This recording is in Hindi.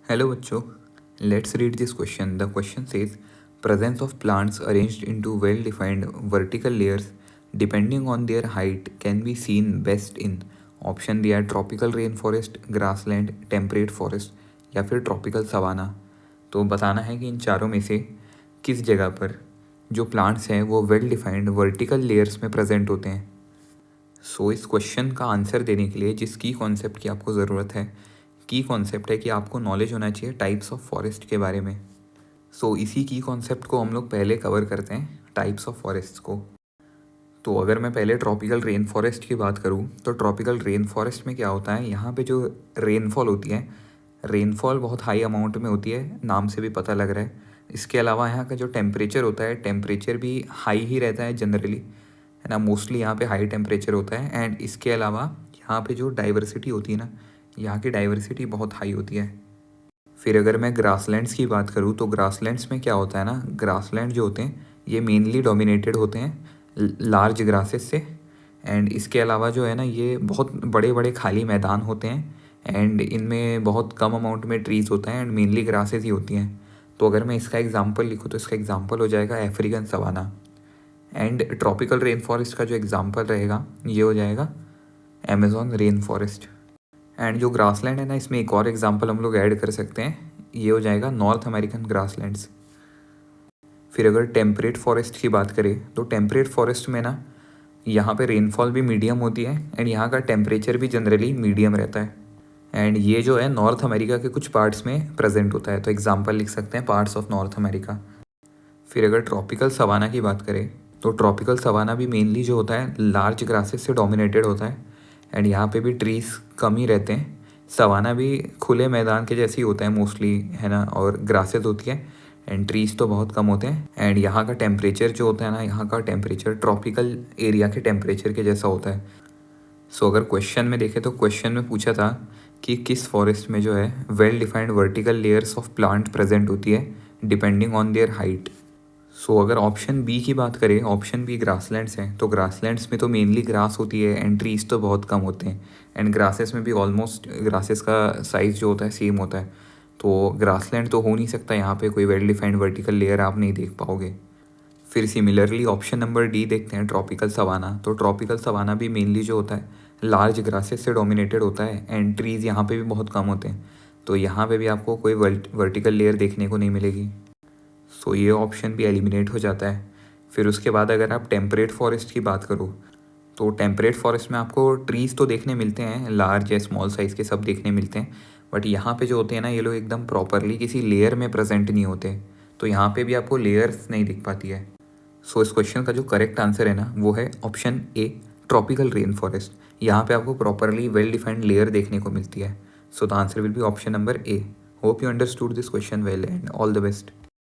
Hello बच्चों, let's read this question. The question says presence of plants arranged into well-defined vertical layers depending on their height can be seen best in option दिया है tropical rain forest, grassland, temperate forest या फिर ट्रॉपिकल सवाना। तो बताना है कि इन चारों में से किस जगह पर जो प्लांट्स हैं वो वेल डिफाइंड वर्टिकल लेयर्स में प्रेजेंट होते हैं। सो इस क्वेश्चन का आंसर देने के लिए जिस की कॉन्सेप्ट की आपको ज़रूरत है, की कॉन्सेप्ट है कि आपको नॉलेज होना चाहिए टाइप्स ऑफ फॉरेस्ट के बारे में। सो इसी की कॉन्सेप्ट को हम लोग पहले कवर करते हैं, टाइप्स ऑफ फॉरेस्ट को। तो अगर मैं पहले ट्रॉपिकल रेन फॉरेस्ट की बात करूँ तो ट्रॉपिकल रेन फॉरेस्ट में क्या होता है, यहाँ पे जो रेनफॉल होती है, रेनफॉल बहुत हाई अमाउंट में होती है, नाम से भी पता लग रहा है। इसके अलावा यहाँ का जो टेम्परेचर होता है, टेम्परेचर भी हाई ही रहता है जनरली, है ना। मोस्टली यहाँ पे हाई टेम्परेचर होता है। एंड इसके अलावा यहाँ पे जो डाइवर्सिटी होती है ना, यहाँ की डाइवर्सिटी बहुत हाई होती है। फिर अगर मैं ग्रासलैंड्स की बात करूँ तो ग्रासलैंड्स में क्या होता है ना, ग्रासलैंड जो होते हैं ये मेनली डोमिनेटेड होते हैं लार्ज ग्रासेस से। एंड इसके अलावा जो है ना, ये बहुत बड़े बड़े खाली मैदान होते हैं एंड इनमें बहुत कम अमाउंट में ट्रीज़ होता है एंड मेनली ग्रासेस ही होती हैं। तो अगर मैं इसका एग्जांपल लिखूँ तो इसका एग्जांपल हो जाएगा African savanna. And tropical rain forest का जो एग्जांपल रहेगा ये हो जाएगा अमेज़ॉन रेन फॉरेस्ट। एंड जो ग्रासलैंड है ना, इसमें एक और एग्जांपल हम लोग ऐड कर सकते हैं, ये हो जाएगा नॉर्थ अमेरिकन ग्रासलैंड्स। फिर अगर टेम्परेट फॉरेस्ट की बात करें तो टेम्परेट फॉरेस्ट में ना, यहाँ पे रेनफॉल भी मीडियम होती है एंड यहाँ का टेम्परेचर भी जनरली मीडियम रहता है। एंड ये जो है नॉर्थ अमेरिका के कुछ पार्ट्स में प्रेजेंट होता है, तो एग्जांपल लिख सकते हैं पार्ट्स ऑफ नॉर्थ अमेरिका। फिर अगर ट्रॉपिकल सवाना की बात करें तो ट्रॉपिकल सवाना भी मेनली जो होता है लार्ज ग्रासेस से डोमिनेटेड होता है एंड यहाँ पे भी ट्रीज़ कम ही रहते हैं। सवाना भी खुले मैदान के जैसे ही होता है मोस्टली, है ना, और ग्रासेस होती है एंड ट्रीज़ तो बहुत कम होते हैं। एंड यहाँ का टेम्परेचर जो होता है ना, यहाँ का टेम्परेचर ट्रॉपिकल एरिया के टेम्परेचर के जैसा होता है। सो अगर क्वेश्चन में देखें तो क्वेश्चन में पूछा था कि किस फॉरेस्ट में जो है well defined vertical layers of plant present होती है डिपेंडिंग ऑन देयर हाइट। सो अगर ऑप्शन बी की बात करें, ऑप्शन बी ग्रासलैंड्स हैं, तो ग्रासलैंड्स में तो मेनली ग्रास होती है एंड ट्रीज तो बहुत कम होते हैं एंड ग्रासेस में भी ऑलमोस्ट ग्रासेस का साइज़ जो होता है सेम होता है। तो ग्रासलैंड तो हो नहीं सकता, यहाँ पे कोई वेल डिफाइंड वर्टिकल लेयर आप नहीं देख पाओगे। फिर सिमिलरली ऑप्शन नंबर डी देखते हैं, ट्रॉपिकल सवाना। तो ट्रॉपिकल सवाना भी मेनली जो होता है लार्ज ग्रासेस से डोमिनेटेड होता है एंड ट्रीज़ यहाँ पे भी बहुत कम होते हैं, तो यहाँ पे भी आपको कोई वर्टिकल लेयर देखने को नहीं मिलेगी। सो ये ऑप्शन भी एलिमिनेट हो जाता है। फिर उसके बाद अगर आप टेम्परेट फॉरेस्ट की बात करो तो टेम्परेट फॉरेस्ट में आपको ट्रीज़ तो देखने मिलते हैं, लार्ज या स्मॉल साइज़ के सब देखने मिलते हैं, बट यहाँ पे जो होते हैं ना, ये लोग एकदम प्रॉपरली किसी लेयर में प्रेजेंट नहीं होते, तो यहाँ पे भी आपको लेयर्स नहीं दिख पाती है। सो इस क्वेश्चन का जो करेक्ट आंसर है ना, वो है option A tropical rain forest. यहाँ पे आपको प्रॉपरली वेल डिफाइंड लेयर देखने को मिलती है। So the answer will be option number A. Hope you understood this question well and all the best.